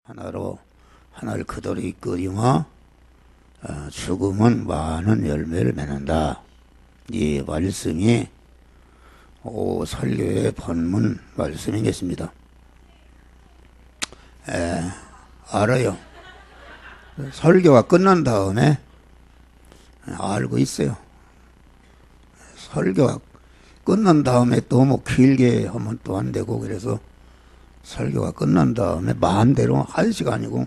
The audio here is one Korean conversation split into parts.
하나로 하나를 그대로 이끌이며 죽음은 많은 열매를 맺는다. 이 말씀이 설교의 본문 말씀이겠습니다. 알아요. 설교가 끝난 다음에 알고 있어요. 설교가 끝난 다음에 너무 길게 하면 또 안 되고, 그래서 설교가 끝난 다음에 마음대로 1시간이고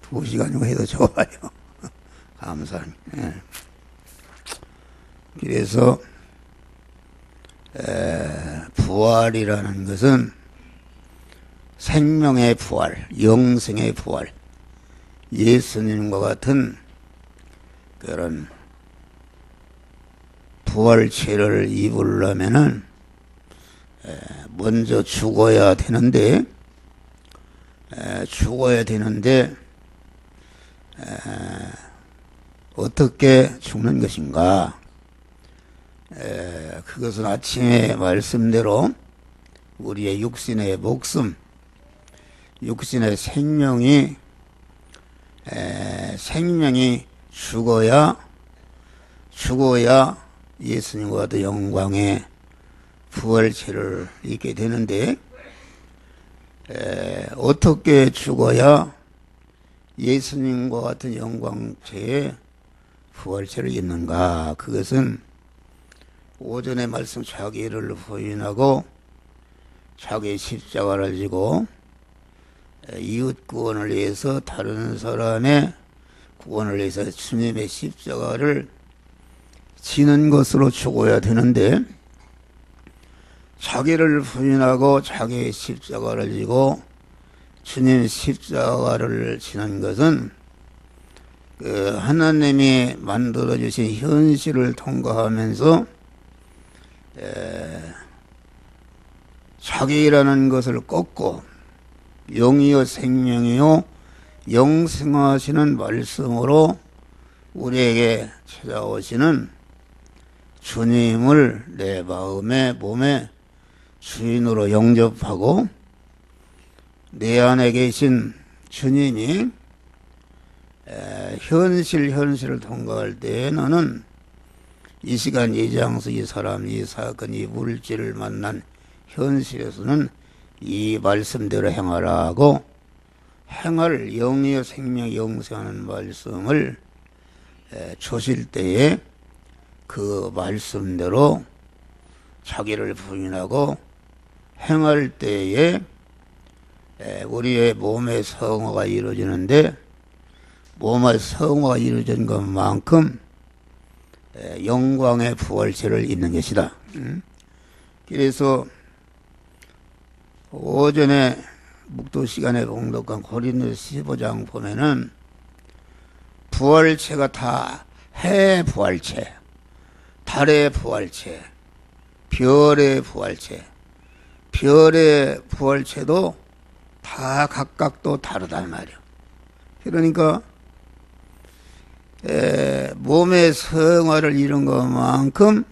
2시간이고 해도 좋아요. 감사합니다. 그래서 부활이라는 것은 생명의 부활, 영생의 부활, 예수님과 같은 그런 부활체를 입으려면은 먼저 죽어야 되는데 어떻게 죽는 것인가? 그것은 아침에 말씀대로 우리의 육신의 목숨, 육신의 생명이 죽어야 예수님과 같은 영광의 부활체를 입게 되는데, 어떻게 죽어야 예수님과 같은 영광체의 부활체를 입는가? 그것은 오전에 말씀, 자기를 부인하고 자기 십자가를 지고 이웃 구원을 위해서, 다른 사람의 구원을 위해서 주님의 십자가를 지는 것으로 죽어야 되는데, 자기를 부인하고 자기의 십자가를 지고 주님 십자가를 지는 것은 하나님이 만들어주신 현실을 통과하면서 자기라는 것을 꺾고 영이요 생명이요 영생하시는 말씀으로 우리에게 찾아오시는 주님을 내 마음에 몸에 주인으로 영접하고, 내 안에 계신 주님이 현실을 통과할 때 너는 이 시간, 이 장소, 이 사람, 이 사건, 이 물질을 만난 현실에서는 이 말씀대로 행하라 하고, 행할 영이요 생명 영생하는 말씀을 주실 때에 그 말씀대로 자기를 부인하고 행할 때에 우리의 몸의 성화가 이루어지는데, 몸의 성화가 이루어진 것만큼 영광의 부활체를 입는 것이다. 그래서 오전에 묵도 시간에 봉독한 고린도서 15장 보면은 부활체가 다 해의 부활체, 달의 부활체, 별의 부활체, 별의 부활체도 다 각각 또 다르단 말이야. 그러니까 몸의 성화를 이룬 것만큼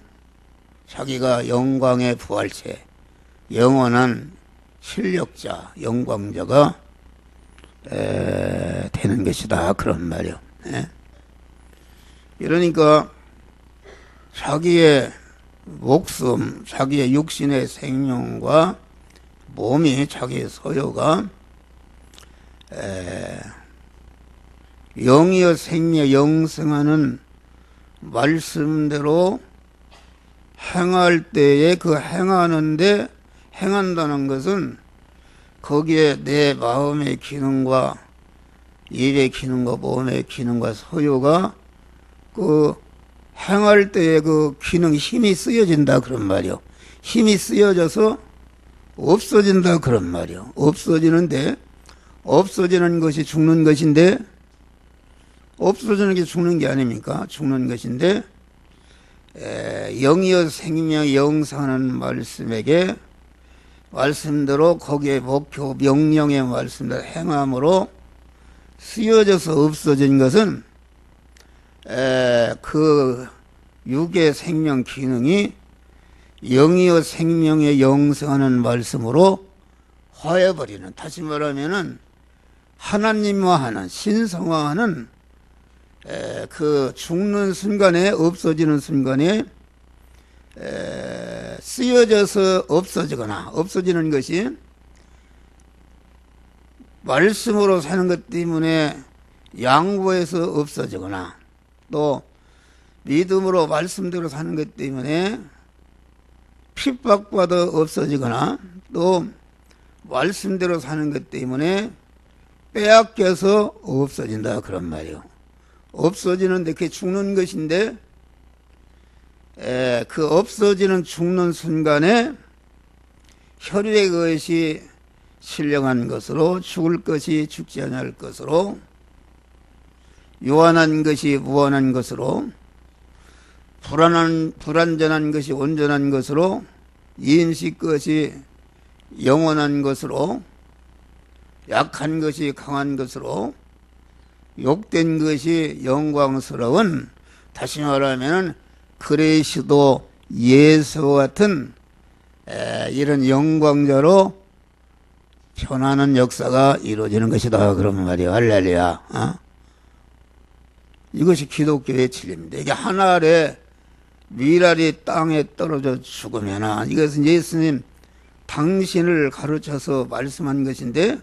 자기가 영광의 부활체, 영원한 실력자, 영광자가 되는 것이다, 그런 말이야. 그러니까 자기의 목숨, 자기의 육신의 생명과 몸이, 자기의 소유가 영이여 생명 영생하는 말씀대로 행할 때에, 그 행한다는 것은 거기에 내 마음의 기능과 입의 기능과 몸의 기능과 소유가 그 행할 때에 그 기능, 힘이 쓰여진다, 그런 말이요. 힘이 쓰여져서 없어진다, 그런 말이요. 없어지는 것이 죽는 것인데, 없어지는 게 죽는 게 아닙니까? 죽는 것인데, 영이여 생명 영생하는 말씀에게, 말씀대로 거기에 목표 명령의 말씀대로 행함으로 쓰여져서 없어진 것은 그 육의 생명 기능이 영이여 생명의 영생하는 말씀으로 화해버리는, 다시 말하면은 하나님과 하는 신성화는 그 죽는 순간에 없어지는 순간에 쓰여져서 없어지거나 없어지는 것이 말씀으로 사는 것 때문에 양보해서 없어지거나 또 믿음으로 말씀대로 사는 것 때문에 핍박받아 없어지거나 또 말씀대로 사는 것 때문에 빼앗겨서 없어진다 그런 말이요. 없어지는데 그게 죽는 것인데 그 없어지는 죽는 순간에 혈유의 것이 신령한 것으로 죽을 것이 죽지 않을 것으로 요한한 것이 무한한 것으로 불완전한 것이 온전한 것으로 인식 것이 영원한 것으로 약한 것이 강한 것으로 욕된 것이 영광스러운 다시 말하면 그리스도 예수와 같은 이런 영광자로 변하는 역사가 이루어지는 것이다 그런 말이에요. 할렐루야. 이것이 기독교의 진리입니다. 이게 한 알의 밀알이 땅에 떨어져 죽으면 이것은 예수님 당신을 가르쳐서 말씀한 것인데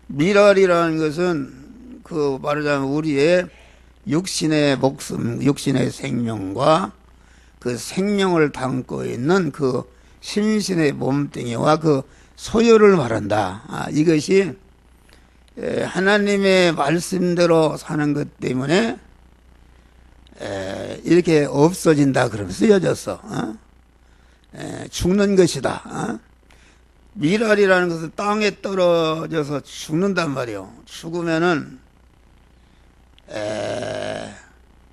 밀알이라는 것은 그 말하자면 우리의 육신의 목숨, 육신의 생명과 그 생명을 담고 있는 그 심신의 몸뚱이와 그 소유를 말한다. 이것이 하나님의 말씀대로 사는 것 때문에 이렇게 없어진다 그러면 쓰여져서 죽는 것이다. 밀알이라는 것은 땅에 떨어져서 죽는단 말이에요. 죽으면은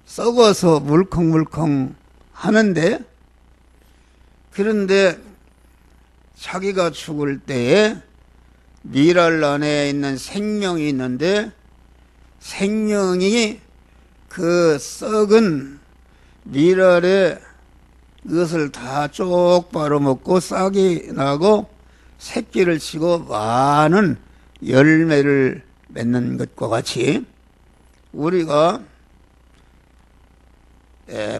썩어서 물컹물컹 하는데 그런데 자기가 죽을 때에 밀알 안에 있는 생명이 있는데 생명이 그 썩은 밀알에 그것을 다 쪽 빨아먹고 싹이 나고 새끼를 치고 많은 열매를 맺는 것과 같이 우리가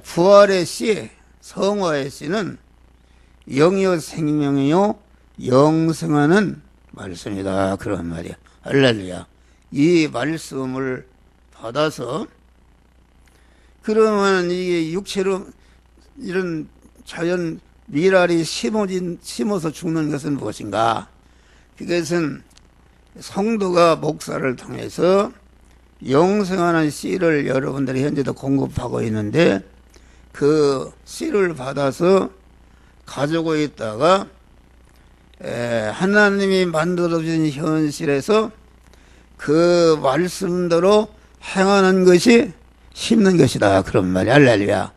부활의 씨, 성화의 씨는 영이요 생명이요 영생하는 말씀이다 그런 말이야. 할렐루야. 이 말씀을 받아서 그러면 이게 육체로 이런 자연 밀알이 심어서 죽는 것은 무엇인가? 그것은 성도가 목사를 통해서 영생하는 씨를 여러분들이 현재도 공급하고 있는데 그 씨를 받아서 가지고 있다가 하나님이 만들어주신 현실에서 그 말씀대로 행하는 것이 심는 것이다 그런 말이야. 할렐루야.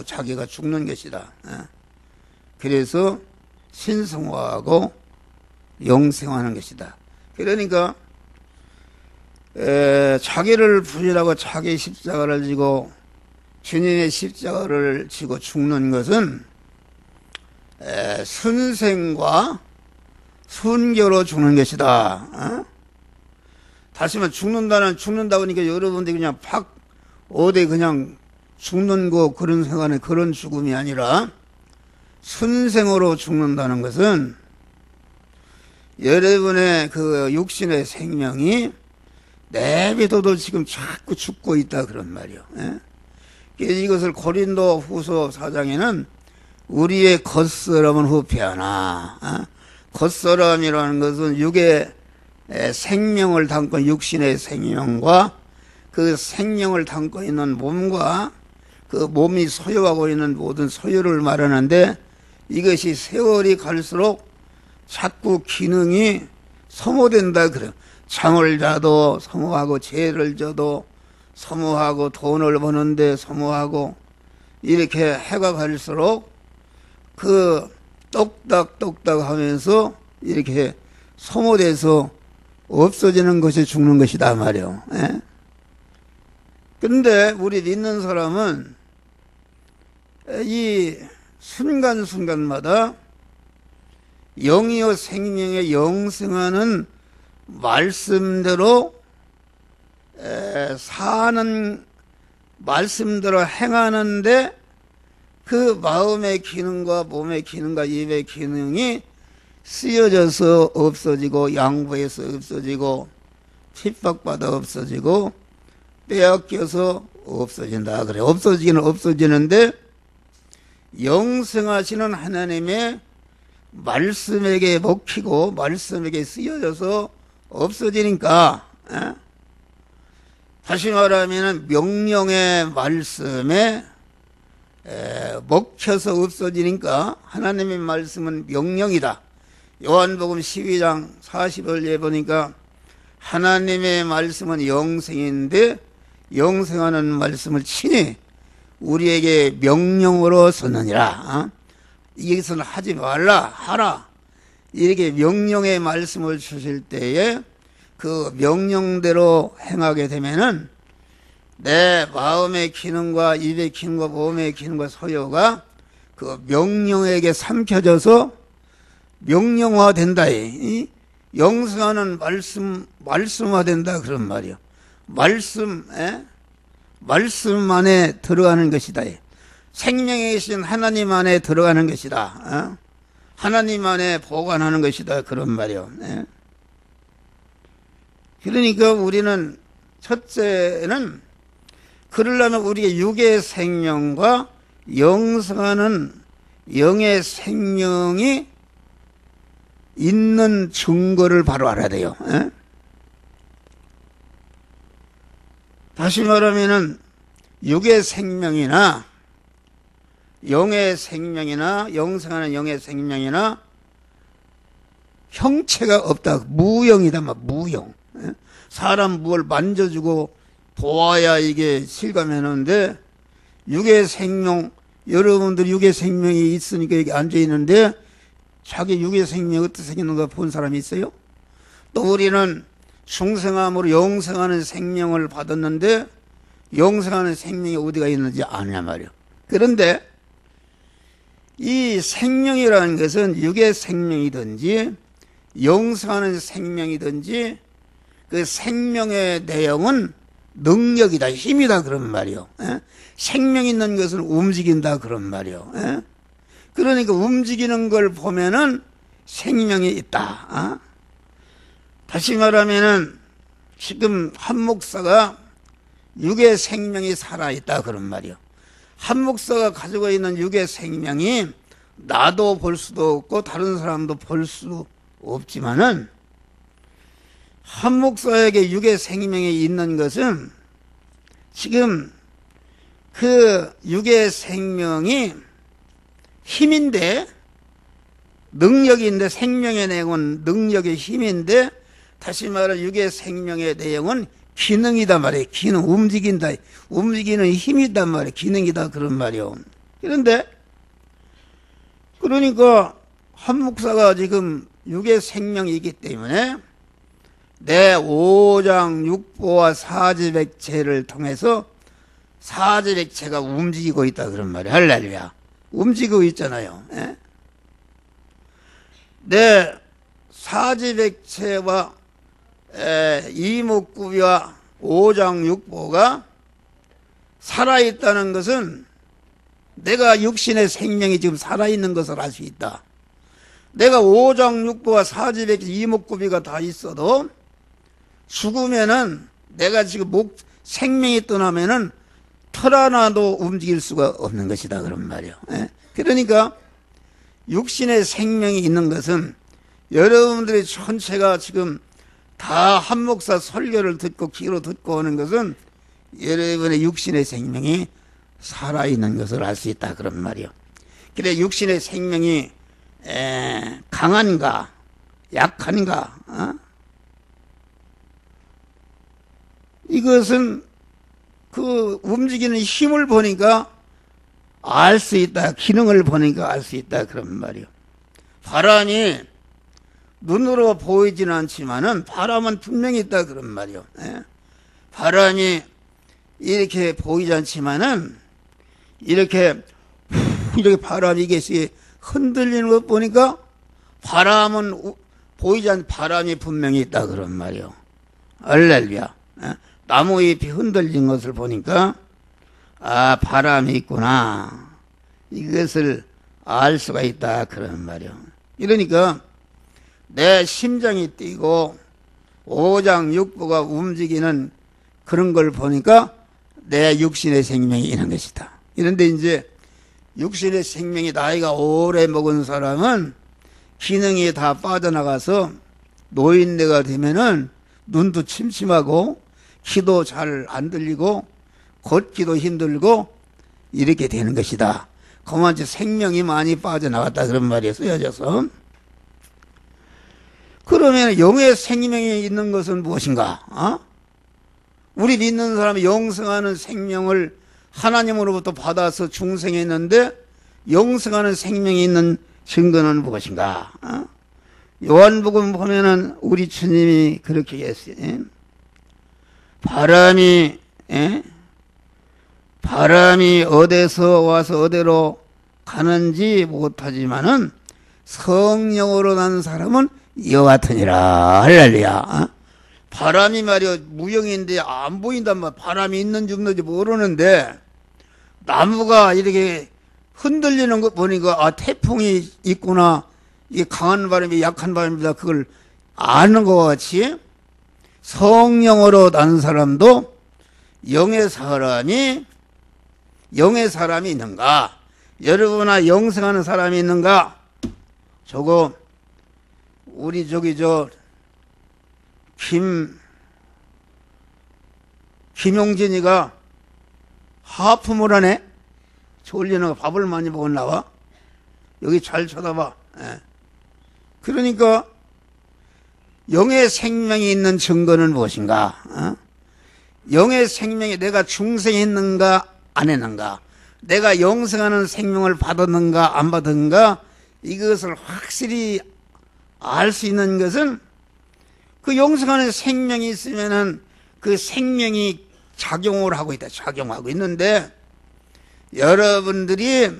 자기가 죽는 것이다. 그래서 신성화하고 영생하는 것이다. 그러니까 자기를 부인하고 자기 십자가를 지고 주님의 십자가를 지고 죽는 것은 순생과 순교로 죽는 것이다. 다시 말해 죽는다고 하니까 여러분들이 그냥 팍 어디 그냥 죽는 거 그런 생각에 그런 죽음이 아니라 순생으로 죽는다는 것은 여러분의 그 육신의 생명이 내비둬도 지금 자꾸 죽고 있다 그런 말이요. 이것을 고린도 후서 4장에는 우리의 겉사람은 후패하나 겉사람이라는 것은 육의 생명을 담고 육신의 생명과 그 생명을 담고 있는 몸과 그 몸이 소유하고 있는 모든 소유를 말하는데 이것이 세월이 갈수록 자꾸 기능이 소모된다 그래요. 잠을 자도 소모하고 죄를 져도 소모하고 돈을 버는데 소모하고 이렇게 해가 갈수록 그 똑딱똑딱 하면서 이렇게 소모돼서 없어지는 것이 죽는 것이다 말이요. 근데 우리 믿는 사람은 이 순간순간마다 영이요 생명의 영생하는 말씀대로 사는, 말씀대로 행하는데 그 마음의 기능과 몸의 기능과 입의 기능이 쓰여져서 없어지고, 양보해서 없어지고, 핍박받아 없어지고, 빼앗겨서 없어진다. 그래. 없어지기는 없어지는데 영생하시는 하나님의 말씀에게 먹히고 말씀에게 쓰여져서 없어지니까, 다시 말하면 명령의 말씀에 먹혀서 없어지니까 하나님의 말씀은 명령이다. 요한복음 12장 40절에 보니까 하나님의 말씀은 영생인데 영생하는 말씀을 친히 우리에게 명령으로 썼느니라. 이것은 하지 말라, 하라. 이렇게 명령의 말씀을 주실 때에 그 명령대로 행하게 되면은 내 마음의 기능과 입의 기능과 몸의 기능과 소요가 그 명령에게 삼켜져서 명령화된다. 영생하는 말씀화된다. 그런 말이요. 말씀 안에 들어가는 것이다. 생명에 계신 하나님 안에 들어가는 것이다. 하나님 안에 보관하는 것이다. 그런 말이요. 그러니까 우리는 첫째는 그러려면 우리의 육의 생명과 영생하는 영의 생명이 있는 증거를 바로 알아야 돼요. 다시 말하면은 육의 생명이나 영의 생명이나 영생하는 영의 생명이나 형체가 없다. 무형이다. 무형. 사람 무엇을 만져주고 보아야 이게 실감하는데, 육의 생명, 여러분들 육의 생명이 있으니까 여기 앉아있는데 자기 육의 생명이 어떻게 생겼는가 본 사람이 있어요? 또 우리는 중생함으로 영생하는 생명을 받았는데 영생하는 생명이 어디가 있는지 아냐 말이야. 그런데 이 생명이라는 것은 육의 생명이든지 영생하는 생명이든지 그 생명의 내용은 능력이다, 힘이다 그런 말이요. 생명 있는 것은 움직인다 그런 말이요. 그러니까 움직이는 걸 보면은 생명이 있다. 다시 말하면은 지금 한 목사가 육의 생명이 살아있다 그런 말이요. 한 목사가 가지고 있는 육의 생명이 나도 볼 수도 없고 다른 사람도 볼 수 없지만은 한 목사에게 육의 생명이 있는 것은 지금 그 육의 생명이 힘인데, 능력인데, 생명의 내용은 능력의 힘인데, 다시 말해 육의 생명의 내용은 기능이다 말이에요. 기능, 움직인다. 움직이는 힘이단 말이에요. 기능이다 그런 말이에요. 그런데 그러니까 한 목사가 지금 육의 생명이기 때문에 내 오장 육보와 사지백체를 통해서 사지백체가 움직이고 있다 그런 말이에요. 할렐루야. 움직이고 있잖아요. 내 사지백체와 이목구비와 오장육보가 살아있다는 것은 내가 육신의 생명이 지금 살아있는 것을 알 수 있다. 내가 오장육보와 사지백체 이목구비가 다 있어도 죽으면은 내가 지금 생명이 떠나면은 털 하나도 움직일 수가 없는 것이다 그런 말이에요. 그러니까 육신의 생명이 있는 것은 여러분들의 전체가 지금 다 한 목사 설교를 듣고 귀로 듣고 오는 것은 여러분의 육신의 생명이 살아있는 것을 알 수 있다 그런 말이에요. 그래 육신의 생명이 강한가 약한가 이것은 그 움직이는 힘을 보니까 알 수 있다. 기능을 보니까 알 수 있다 그런 말이에요. 바람이 눈으로 보이지는 않지만은 바람은 분명히 있다 그런 말이에요. 바람이 이렇게 보이지 않지만은 이렇게 바람이 이게 흔들리는 것 보니까 바람은 보이지 않는 바람이 분명히 있다 그런 말이요. 할렐루야. 나무 잎이 흔들린 것을 보니까 아, 바람이 있구나. 이것을 알 수가 있다 그런 말이요. 이러니까 내 심장이 뛰고 오장육부가 움직이는 그런 걸 보니까 내 육신의 생명이 있는 것이다. 이런데 이제 육신의 생명이 나이가 오래 먹은 사람은 기능이 다 빠져나가서 노인네가 되면은 눈도 침침하고 귀도 잘 안 들리고 걷기도 힘들고 이렇게 되는 것이다. 그만치 생명이 많이 빠져나갔다 그런 말이 쓰여져서, 그러면 영의 생명이 있는 것은 무엇인가? 우리 믿는 사람이 영생하는 생명을 하나님으로부터 받아서 중생했는데 영생하는 생명이 있는 증거는 무엇인가? 요한복음 보면은 우리 주님이 그렇게 했어요. 바람이 어디서 와서 어디로 가는지 못하지만은 성령으로 난 사람은 이와 같으니라. 할렐루야. 바람이 말이야 무형인데 안 보인단 말이야. 바람이 있는지 없는지 모르는데 나무가 이렇게 흔들리는 거 보니까 아, 태풍이 있구나. 이게 강한 바람이 약한 바람이다. 그걸 아는 것 같이 성령으로 난 사람도 영의 사람이 있는가? 여러분아 영생하는 사람이 있는가? 저거 우리 김용진이가 하품을 하네? 졸리는 거 밥을 많이 먹었나 봐. 여기 잘 쳐다봐. 그러니까 영의 생명이 있는 증거는 무엇인가? 영의 생명이 내가 중생했는가 안 했는가? 내가 영생하는 생명을 받았는가 안 받았는가? 이것을 확실히 알 수 있는 것은 그 영생하는 생명이 있으면은 그 생명이 작용을 하고 있다. 작용하고 있는데 여러분들이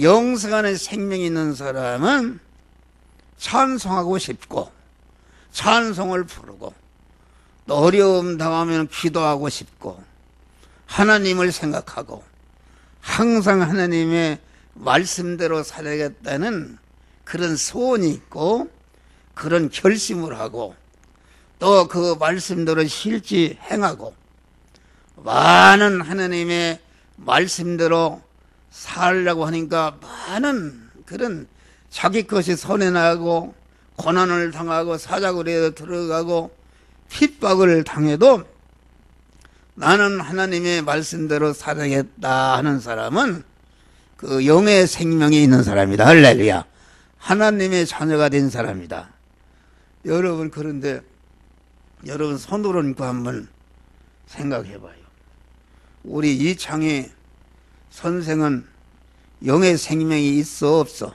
영생하는 생명이 있는 사람은 찬송하고 싶고 찬송을 부르고 또 어려움 당하면 기도하고 싶고 하나님을 생각하고 항상 하나님의 말씀대로 살아야겠다는 그런 소원이 있고 그런 결심을 하고 또 그 말씀대로 실지 행하고 많은 하나님의 말씀대로 살려고 하니까 많은 그런 자기 것이 손해나고 고난을 당하고 사자굴에 들어가고 핍박을 당해도 나는 하나님의 말씀대로 살아야겠다 하는 사람은 그 영의 생명이 있는 사람이다. 할렐루야. 하나님의 자녀가 된 사람이다. 여러분 그런데 여러분 손으로 얹고 한번 생각해봐요. 우리 이창희 선생은 영의 생명이 있어 없어?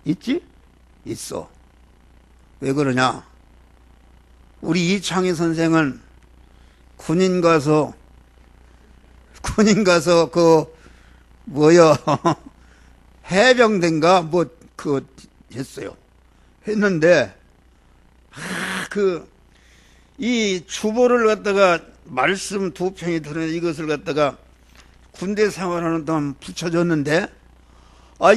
있지? 있어. 왜 그러냐? 우리 이창희 선생은 군인 가서 해병대인가 했어요. 했는데 이 주보를 갖다가 말씀 2편이 들은 이것을 갖다가 군대 생활하는 동안 붙여줬는데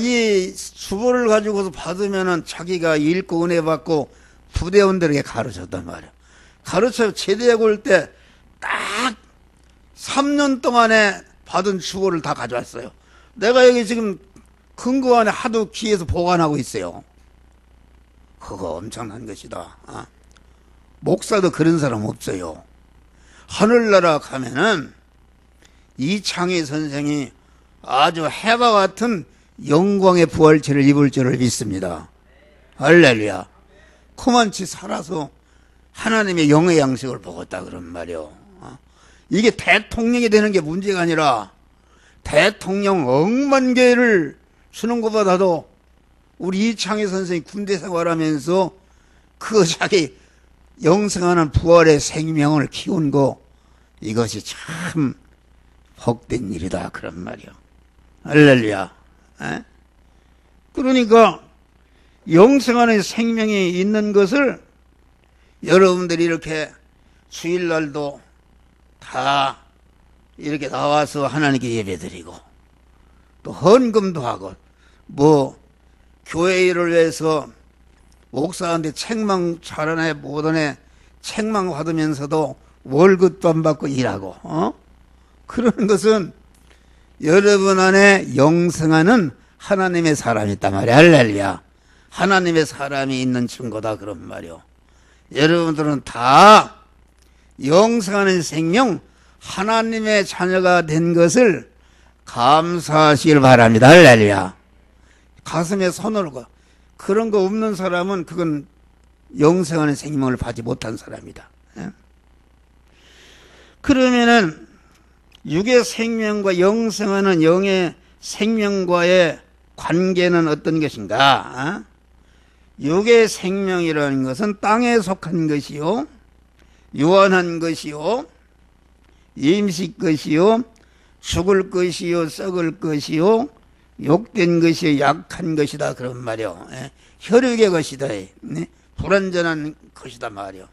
이 주보를 가지고서 받으면은 자기가 읽고 은혜 받고 부대원들에게 가르쳤단 말이야. 가르쳐 제대하고 올 때 딱 3년 동안에 받은 주보를 다 가져왔어요. 내가 여기 지금 금고 안에 하도 귀에서 보관하고 있어요. 그거 엄청난 것이다. 목사도 그런 사람 없어요. 하늘나라 가면은 이창희 선생이 아주 해와 같은 영광의 부활체를 입을 줄을 믿습니다. 할렐루야. 코만치 살아서 하나님의 영의 양식을 먹었다 그런 말이요. 이게 대통령이 되는 게 문제가 아니라 대통령 억만 개를 주는 것보다도 우리 이창희 선생이 군대 생활하면서 그 자기 영생하는 부활의 생명을 키운 거 이것이 참 복된 일이다 그런 말이요. 할렐루야. 그러니까 영생하는 생명이 있는 것을 여러분들이 이렇게 주일날도 다 이렇게 나와서 하나님께 예배드리고 또 헌금도 하고 뭐 교회 일을 위해서 목사한테 책망 잘하네 못하네 책망 받으면서도 월급도 안 받고 일하고 그러는 것은 여러분 안에 영생하는 하나님의 사람이 있단 말이야. 할렐루야. 하나님의 사람이 있는 증거다 그런 말이요. 여러분들은 다 영생하는 생명 하나님의 자녀가 된 것을 감사하시길 바랍니다. 할렐루야. 가슴에 손을 거 그런 거 없는 사람은 그건 영생하는 생명을 받지 못한 사람이다. 그러면은 육의 생명과 영생하는 영의 생명과의 관계는 어떤 것인가? 육의 생명이라는 것은 땅에 속한 것이요, 유한한 것이요, 임식 것이요, 죽을 것이요, 썩을 것이요, 욕된 것이요, 약한 것이다 그런 말이요. 혈육의 것이다. 불완전한 것이다 말이요.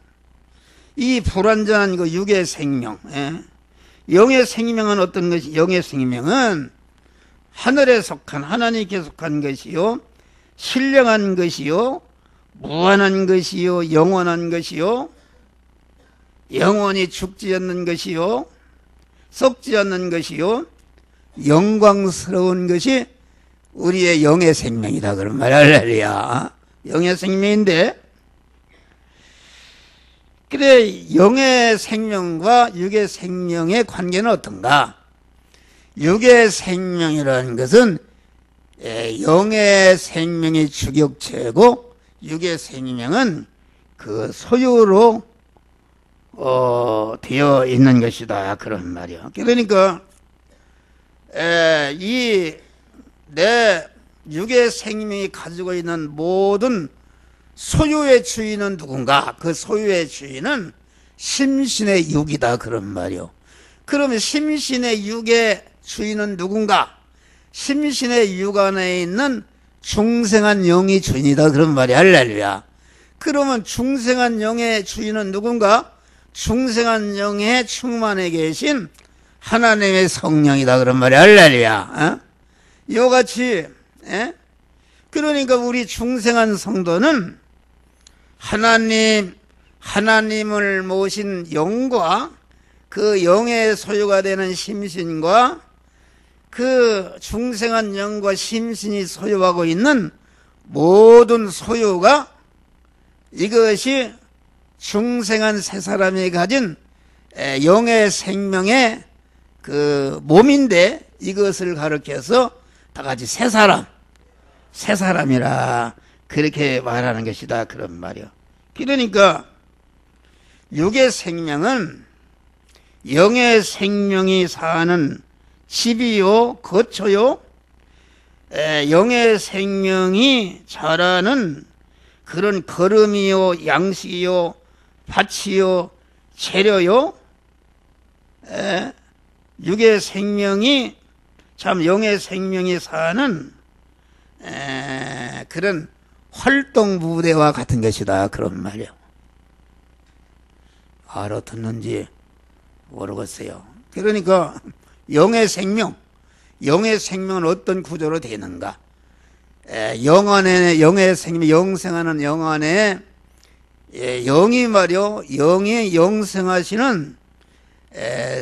이 불완전한 그 육의 생명, 영의 생명은 어떤 것이? 영의 생명은 하늘에 속한 하나님께 속한 것이요, 신령한 것이요, 무한한 것이요, 영원한 것이요, 영원히 죽지 않는 것이요, 썩지 않는 것이요, 영광스러운 것이 우리의 영의 생명이다 그런 말. 할렐루야. 영의 생명인데, 그래 영의 생명과 육의 생명의 관계는 어떤가? 육의 생명이라는 것은 영의 생명이 주격체고 육의 생명은 그 소유로 되어 있는 것이다 그런 말이야. 그러니까 이 내 육의 생명이 가지고 있는 모든 소유의 주인은 누군가? 그 소유의 주인은 심신의 육이다 그런 말이요. 그러면 심신의 육의 주인은 누군가? 심신의 육 안에 있는 중생한 영이 주인이다 그런 말이야. 할렐루야. 그러면 중생한 영의 주인은 누군가? 중생한 영에 충만해 계신 하나님의 성령이다 그런 말이야. 할렐루야. 이와같이 그러니까 우리 중생한 성도는 하나님을 모신 영과 그 영의 소유가 되는 심신과 그 중생한 영과 심신이 소유하고 있는 모든 소유가 이것이 중생한 세 사람이 가진 영의 생명의 그 몸인데 이것을 가르쳐서 다 같이 세 사람이라 그렇게 말하는 것이다 그런 말이요. 그러니까 육의 생명은 영의 생명이 사는 집이요 거처요, 영의 생명이 자라는 그런 걸음이요 양식이요 밭이요 재료요, 육의 생명이 참 영의 생명이 사는 그런 활동 부대와 같은 것이다 그런 말이요. 알아듣는지 모르겠어요. 그러니까 영의 생명은 어떤 구조로 되는가? 영 안에 영의 생명, 영생하는 영 안에 영이 말이요, 영이 영생하시는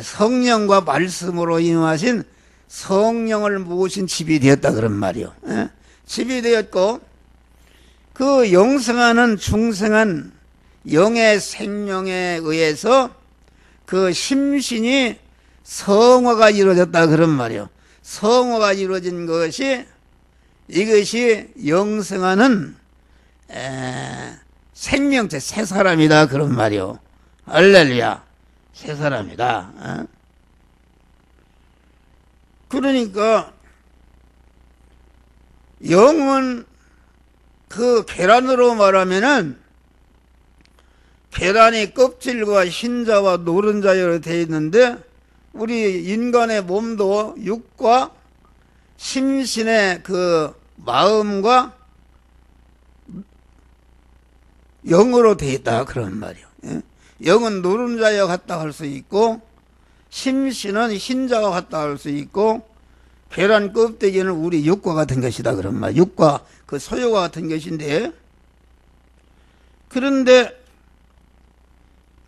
성령과 말씀으로 임하신 성령을 모신 집이 되었다 그런 말이요. 집이 되었고 그 영생하는 중생한 영의 생명에 의해서 그 심신이 성화가 이루어졌다 그런 말이요. 성화가 이루어진 것이 이것이 영생하는 생명체 새 사람이다 그런 말이요. 할렐루야. 새 사람이다. 그러니까 영은 그 계란으로 말하면은 계란이 껍질과 흰자와 노른자로 되어 있는데 우리 인간의 몸도 육과 심신의 그 마음과 영으로 돼 있다 그런 말이요. 예? 영은 노른자와 같다 할 수 있고 심신은 흰자와 같다 할 수 있고 계란 껍데기는 우리 육과 같은 것이다 그런 말. 육과 그 소유와 같은 것인데, 그런데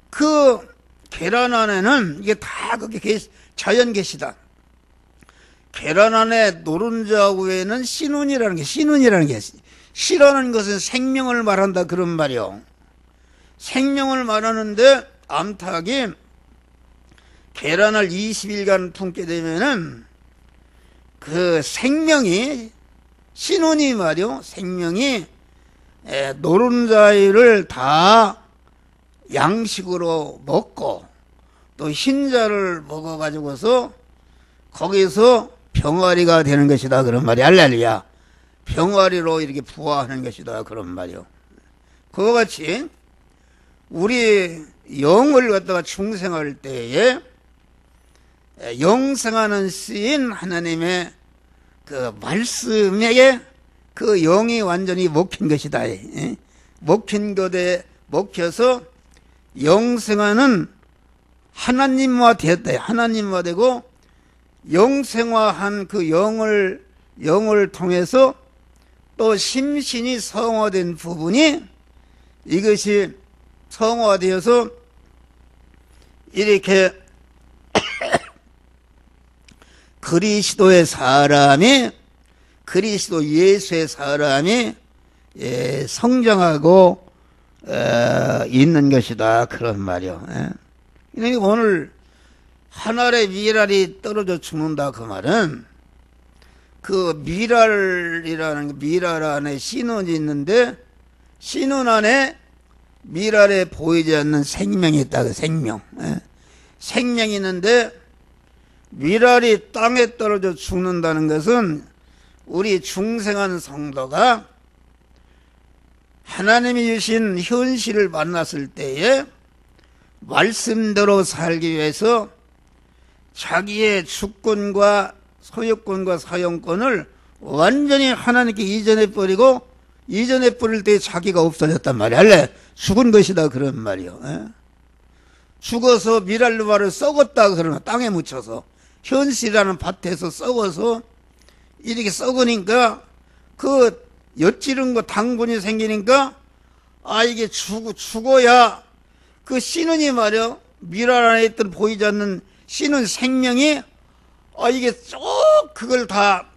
그 계란 안에는 이게 다 그게 자연 계시다. 계란 안에 노른자 위에는 신운이라는 게, 신운이라는 게, 씨라는 것은 생명을 말한다 그런 말이요. 생명을 말하는데 암탉이 계란을 20일간 품게 되면은 그 생명이, 신운이 말이요, 생명이 노른자를 다 양식으로 먹고 또 흰자를 먹어가지고서 거기서 병아리가 되는 것이다 그런 말이. 할렐루야. 병아리로 이렇게 부화하는 것이다 그런 말이요. 그와 같이 우리 영을 갖다가 중생할 때에 영생하는 씨인 하나님의 그 말씀에게 그 영이 완전히 먹힌 것이다. 먹힌 것에 먹혀서 영생하는 하나님화 되었다. 하나님화 되고 영생화한 그 영을 통해서 또 심신이 성화된 부분이, 이것이 성화되어서 이렇게 그리스도의 사람이, 그리스도 예수의 사람이 성장하고 있는 것이다 그런 말이요. 그러니까 오늘 한 알의 밀알이 떨어져 죽는다 그 말은, 그 밀알이라는, 밀알 안에 신운이 있는데 신운 안에 밀알에 보이지 않는 생명이 있다. 그 생명. 생명이 있는데 밀알이 땅에 떨어져 죽는다는 것은 우리 중생한 성도가 하나님이 주신 현실을 만났을 때에 말씀대로 살기 위해서 자기의 주권과 소유권과 사용권을 완전히 하나님께 이전해 버리고, 이전해 버릴 때 자기가 없어졌단 말이야. 할래? 죽은 것이다 그런 말이요. 죽어서 미랄루바를 썩었다 그러나, 땅에 묻혀서 현실이라는 밭에서 썩어서 이렇게 썩으니까 그 엿지른 거 당분이 생기니까, 아 이게 죽어야 그 씨눈이 말이야, 미랄 안에 있던 보이지 않는 씨눈 생명이, 아 이게 쭉 그걸 다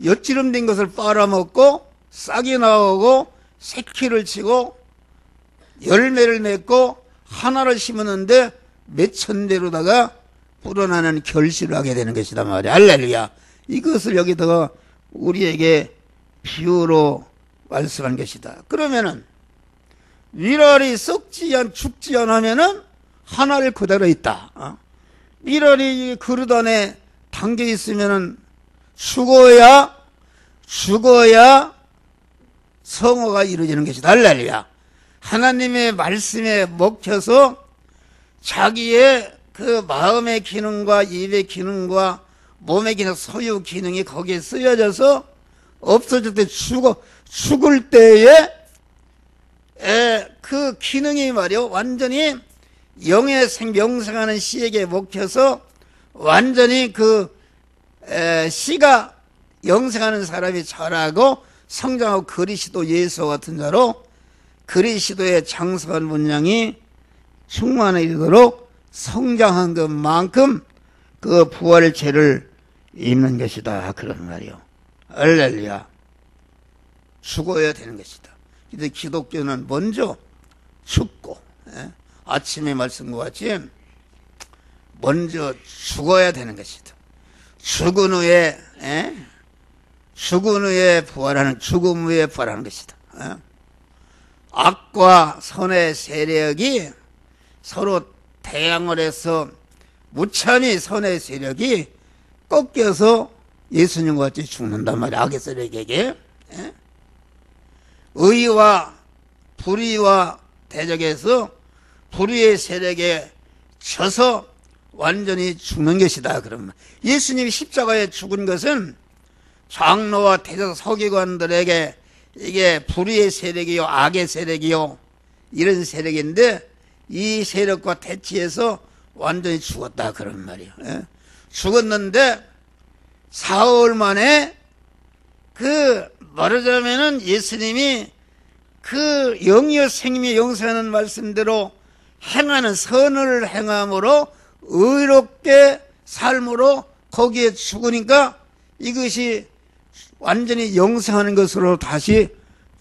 엿지름된 것을 빨아먹고 싹이 나오고 새끼를 치고 열매를 맺고 하나를 심었는데 몇천 대로다가 불어나는 결실을 하게 되는 것이다 말이야. 할렐루야. 이것을 여기다가 우리에게 비유로 말씀한 것이다. 그러면은 밀알이 죽지 않으면은 하나를 그대로 있다. 밀알이 그릇 안에 담겨 있으면은 죽어야 성화가 이루어지는 것이다. 할렐루야. 하나님의 말씀에 먹혀서 자기의 그 마음의 기능과 입의 기능과 몸의 기능, 소유 기능이 거기에 쓰여져서 없어질 때 죽을 때에 그 기능이 말이요, 완전히 영의 명생하는 씨에게 먹혀서 완전히 그 씨가 영생하는 사람이 자라고 성장하고 그리스도 예수와 같은 자로 그리스도의 장성한 분량이 충만해 이르도록 성장한 것만큼 그 부활의 죄를 입는 것이다 그런 말이요. 할렐루야. 죽어야 되는 것이다. 근데 기독교는 먼저 죽고, 아침에 말씀과 같이 먼저 죽어야 되는 것이다. 죽은 후에 부활하는, 죽음 후에 부활하는 것이다. 악과 선의 세력이 서로 대항을 해서 무참히 선의 세력이 꺾여서 예수님과 같이 죽는단 말이야. 악의 세력에게. 의와 불의와 대적해서 불의의 세력에 져서 완전히 죽는 것이다. 그러면 예수님이 십자가에 죽은 것은 장로와 대적 서기관들에게 이게 불의의 세력이요, 악의 세력이요, 이런 세력인데 이 세력과 대치해서 완전히 죽었다 그런 말이에요. 예? 죽었는데 사흘 만에 그 말하자면은 예수님이 그 영이여 생명이 영생하는 말씀대로 행하는 선을 행함으로 의롭게 삶으로 거기에 죽으니까 이것이 완전히 영생하는 것으로 다시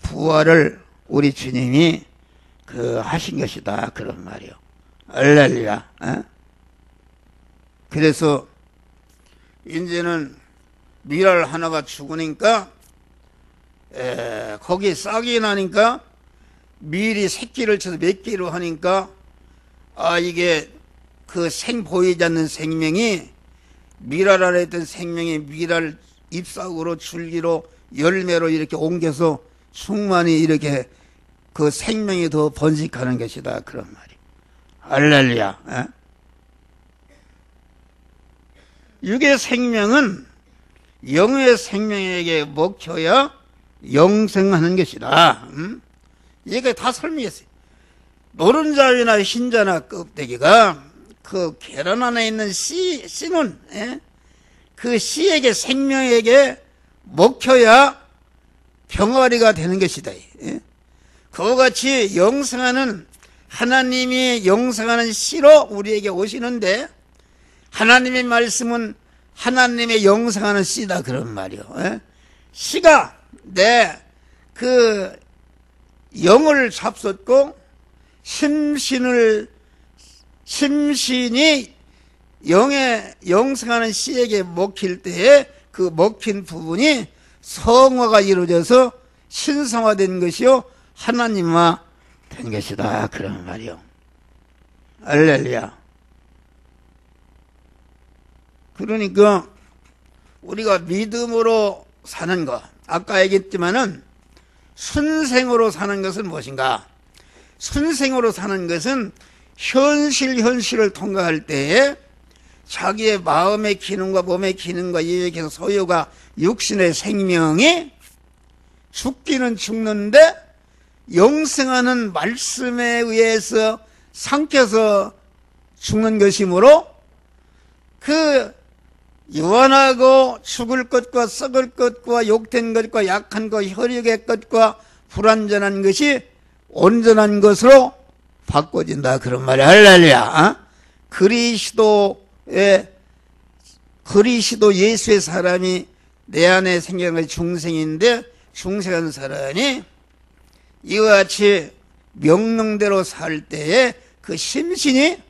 부활을 우리 주님이 하신 것이다 그런 말이요. 할렐루야. 그래서 이제는 밀알 하나가 죽으니까 거기에 싹이 나니까 밀이 새끼를 쳐서 몇 개로 하니까 이게 그 보이지 않는 생명이 밀알 안에 있던 생명이 밀알 잎사귀로 줄기로 열매로 이렇게 옮겨서 충만히 이렇게 그 생명이 더 번식하는 것이다 그런 말이. 할렐루야. 육의 생명은 영의 생명에게 먹혀야 영생하는 것이다. 이게 다 설명했어요. 노른자위나 흰자나 껍데기가 그 계란 안에 있는 씨는 그 씨에게 생명에게 먹혀야 병아리가 되는 것이다. 그와 같이 영생하는 하나님이 영생하는 씨로 우리에게 오시는데 하나님의 말씀은 하나님의 영생하는 씨다 그런 말이요. 씨가 내 그 영을 잡섰고 심신이 영의 영생하는 씨에게 먹힐 때에 그 먹힌 부분이 성화가 이루어져서 신성화된 것이요 하나님화 된 것이다 그런 말이요. 할렐루야. 그러니까 우리가 믿음으로 사는 것, 아까 얘기했지만은 순생으로 사는 것은 무엇인가? 순생으로 사는 것은 현실을 통과할 때에 자기의 마음의 기능과 몸의 기능과 이에게서 소유가 육신의 생명이 죽기는 죽는데 영생하는 말씀에 의해서 삼켜서 죽는 것이므로 그 유한하고 죽을 것과 썩을 것과 욕된 것과 약한 것, 혈육의 것과 불완전한 것이 온전한 것으로 바꿔진다 그런 말이야. 할렐루야. 그리스도 예수의 사람이 내 안에 생겨난 중생인데 중생한 사람이 이와 같이 명령대로 살 때에 그 심신이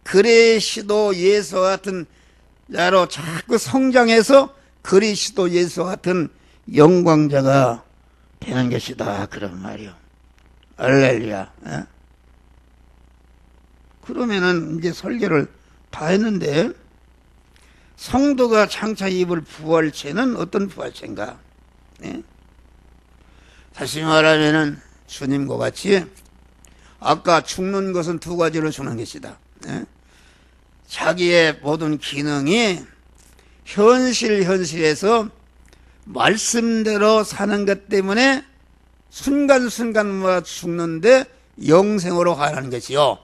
그리스도 예수와 같은 자로 자꾸 성장해서 그리스도 예수와 같은 영광자가 되는 것이다 그런 말이요. 할렐루야. 그러면은 이제 설교를 다 했는데 성도가 장차 입을 부활체는 어떤 부활체인가? 다시 말하면은 주님과 같이 아까 죽는 것은 두 가지로 죽는 것이다. 자기의 모든 기능이 현실에서 말씀대로 사는 것 때문에 순간순간마다 죽는데 영생으로 가는 것이요.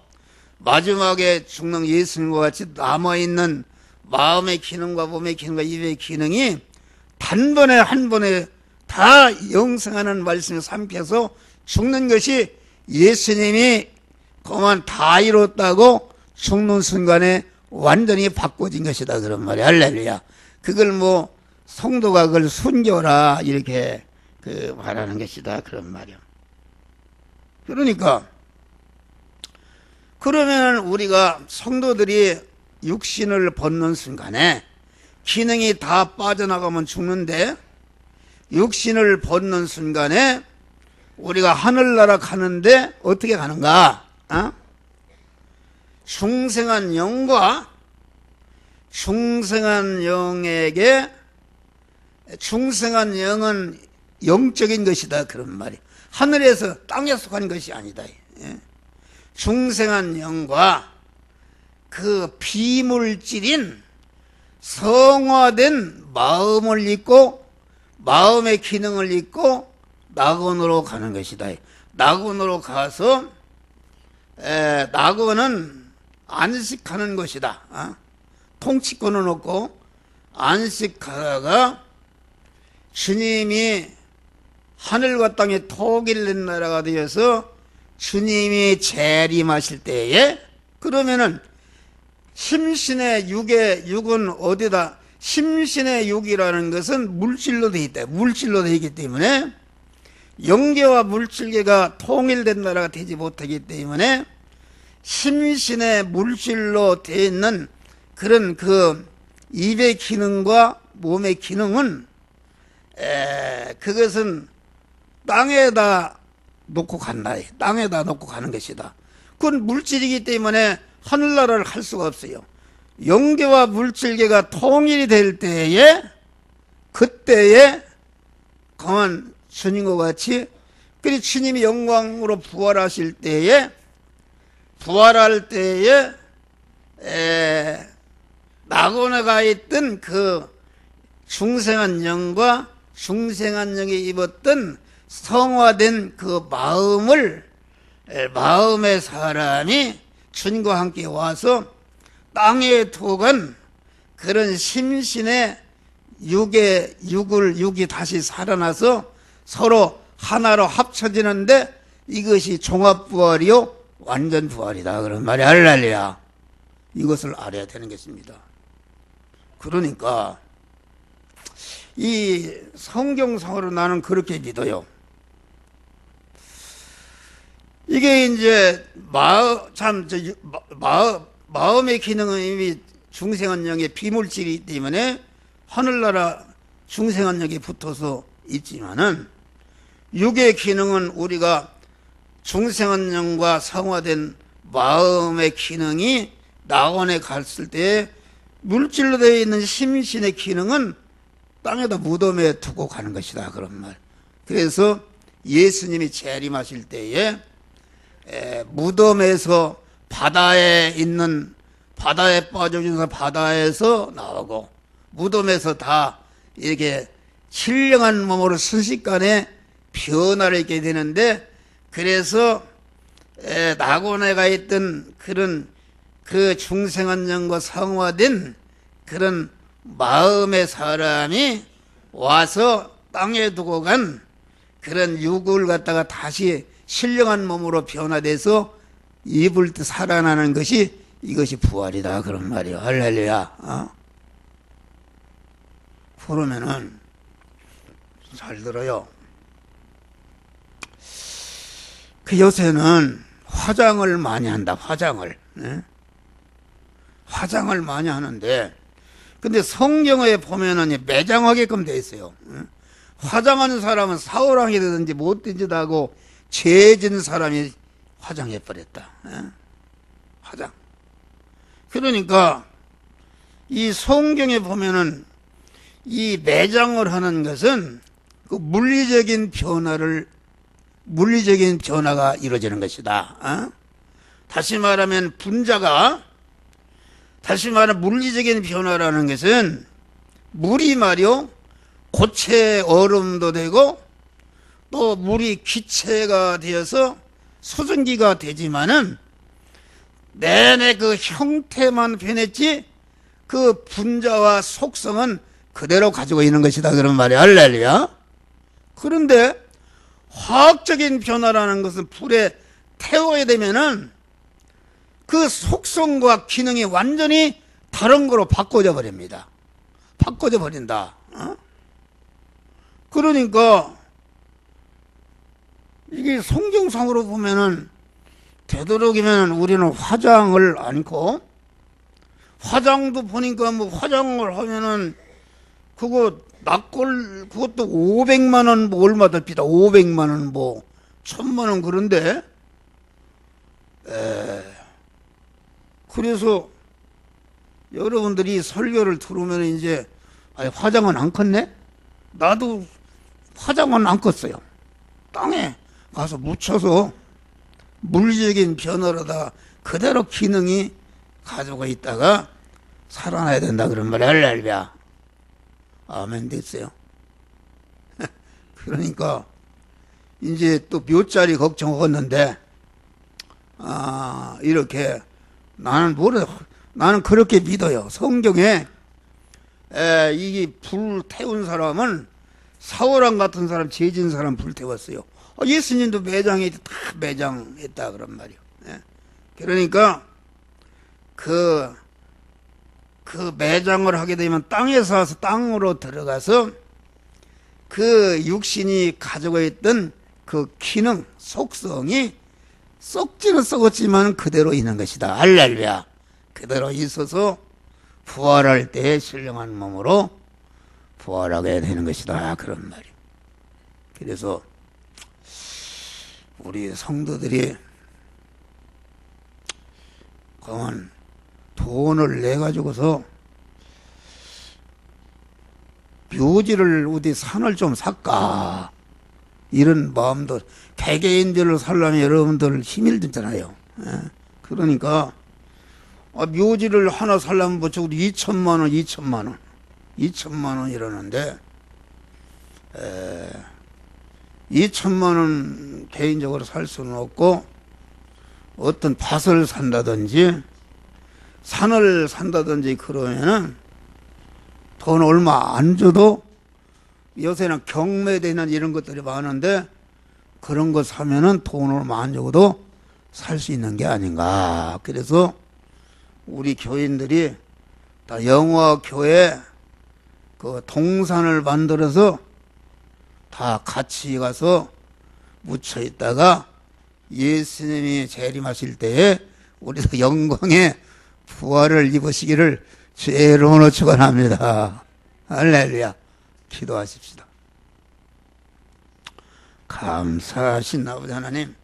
마지막에 죽는 예수님과 같이 남아있는 마음의 기능과 몸의 기능과 입의 기능이 단번에 한 번에 다 영생하는 말씀을 삼켜서 죽는 것이 예수님이 그만 다 이뤘다고 죽는 순간에 완전히 바꿔진 것이다 그런 말이야. 할렐루야. 그걸 성도가 그걸 순교라 이렇게 말하는 것이다 그런 말이야. 그러니까 그러면 우리가 성도들이 육신을 벗는 순간에 기능이 다 빠져나가면 죽는데 육신을 벗는 순간에 우리가 하늘나라 가는데 어떻게 가는가? 중생한 영과 중생한 영에게 중생한 영은 영적인 것이다 그런 말이에요. 하늘에서 땅에 속한 것이 아니다. 중생한 영과 그 비물질인 성화된 마음을 잊고 마음의 기능을 잊고 낙원으로 가는 것이다. 낙원으로 가서 낙원은 안식하는 것이다. 통치권은 없고 안식하다가 주님이 하늘과 땅의 통일된 나라가 되어서 주님이 재림하실 때에, 그러면은 심신의 육은 어디다, 심신의 육이라는 것은 물질로 되어 있다. 물질로 되어 있기 때문에 영계와 물질계가 통일된 나라가 되지 못하기 때문에 심신의 물질로 되어 있는 그런 그 입의 기능과 몸의 기능은 그것은 땅에다 놓고 간다. 땅에다 놓고 가는 것이다. 그건 물질이기 때문에 하늘나라를 갈 수가 없어요. 영계와 물질계가 통일이 될 때에, 그때에 강한 주님과 같이, 그리 주님이 영광으로 부활하실 때에, 부활할 때에 낙원에 가 있던 그 중생한 영과 중생한 영이 입었던 성화된 그 마음의 사람이 주님과 함께 와서 땅에 두고 간 그런 심신의 육이 다시 살아나서 서로 하나로 합쳐지는데, 이것이 종합부활이요 완전부활이다 그런 말이 할렐루야. 이것을 알아야 되는 것입니다. 그러니까 이 성경상으로 나는 그렇게 믿어요. 이게 이제 마음의 기능은 이미 중생한 영의 비물질이기 때문에 하늘나라 중생한 영이 붙어서 있지만은, 육의 기능은 우리가 중생한 영과 성화된 마음의 기능이 낙원에 갔을 때 물질로 되어 있는 심신의 기능은 땅에다 무덤에 두고 가는 것이다 그런 말. 그래서 예수님이 재림하실 때에 무덤에서 바다에 빠져서 바다에서 나오고, 무덤에서 다 이렇게 신령한 몸으로 순식간에 변화를 있게 되는데, 그래서 낙원에 가 있던 그런 그 중생한 영과 성화된 그런 마음의 사람이 와서 땅에 두고 간 그런 육을 갖다가 다시 신령한 몸으로 변화돼서 입을 때 살아나는 것이, 이것이 부활이다 그런 말이에요. 할렐루야. 그러면은 잘 들어요. 그 요새는 화장을 많이 한다. 화장을 많이 하는데, 근데 성경에 보면은 매장하게끔 돼 있어요. 화장하는 사람은 사울왕이 되든지 못되든지 하고 죄진 사람이 화장해 버렸다. 화장. 그러니까 이 성경에 보면은 이 매장을 하는 것은 그 물리적인 변화가 이루어지는 것이다. 다시 말하면 물리적인 변화라는 것은 물이 말이요 고체 얼음도 되고, 또 물이 기체가 되어서 수증기가 되지만은 내내 그 형태만 변했지 그 분자와 속성은 그대로 가지고 있는 것이다 그런 말이야. 할렐루야. 그런데 화학적인 변화라는 것은 불에 태워야 되면은 그 속성과 기능이 완전히 다른 거로 바꿔져 버립니다. 바꿔져 버린다. 그러니까 이게 성경상으로 보면은 되도록이면 우리는 화장을 않고, 화장도 보니까 뭐 화장을 하면은 그것도 500만 원 뭐 얼마 더 비다. 500만 원 뭐 1000만 원 그런데, 그래서 여러분들이 설교를 들으면 이제 화장은 안 컸네? 나도 화장은 안 컸어요. 땅에 가서 묻혀서 물리적인 변화로다 그대로 기능이 가지고 있다가 살아나야 된다 그런 말이야. 할렐루야. 아멘 됐어요. 그러니까 이제 또 묘자리 걱정하겠는데, 이렇게 나는 그렇게 믿어요. 성경에 이게 불 태운 사람은 사울왕 같은 사람, 죄진 사람 불 태웠어요. 예수님도 매장에 다 매장했다 그런 말이요. 그러니까 그 매장을 하게 되면 땅에서 와서 땅으로 들어가서 그 육신이 가지고 있던 그 기능, 속성이 썩지는 썩었지만 그대로 있는 것이다. 할렐루야. 그대로 있어서 부활할 때 신령한 몸으로 부활하게 되는 것이다. 그런 말이에요. 그래서 우리 성도들이 그만 돈을 내 가지고서 묘지를 어디 산을 좀 살까 이런 마음도, 개개인들을 살려면 여러분들 힘이 들잖아요. 그러니까 묘지를 하나 살려면 뭐 적어도 2천만 원 이러는데 2천만 원 개인적으로 살 수는 없고 어떤 밭을 산다든지 산을 산다든지 그러면은 돈 얼마 안 줘도 요새는 경매되는 이런 것들이 많은데 그런 거 사면은 돈 얼마 안 주고도 살 수 있는 게 아닌가. 그래서 우리 교인들이 다 영화교회 그 동산을 만들어서 다 같이 가서 묻혀 있다가 예수님이 재림하실 때에 우리도 영광의 부활을 입으시기를 주의 이름으로 축원합니다. 할렐루야. 기도하십시다. 감사하신 아버지 하나님,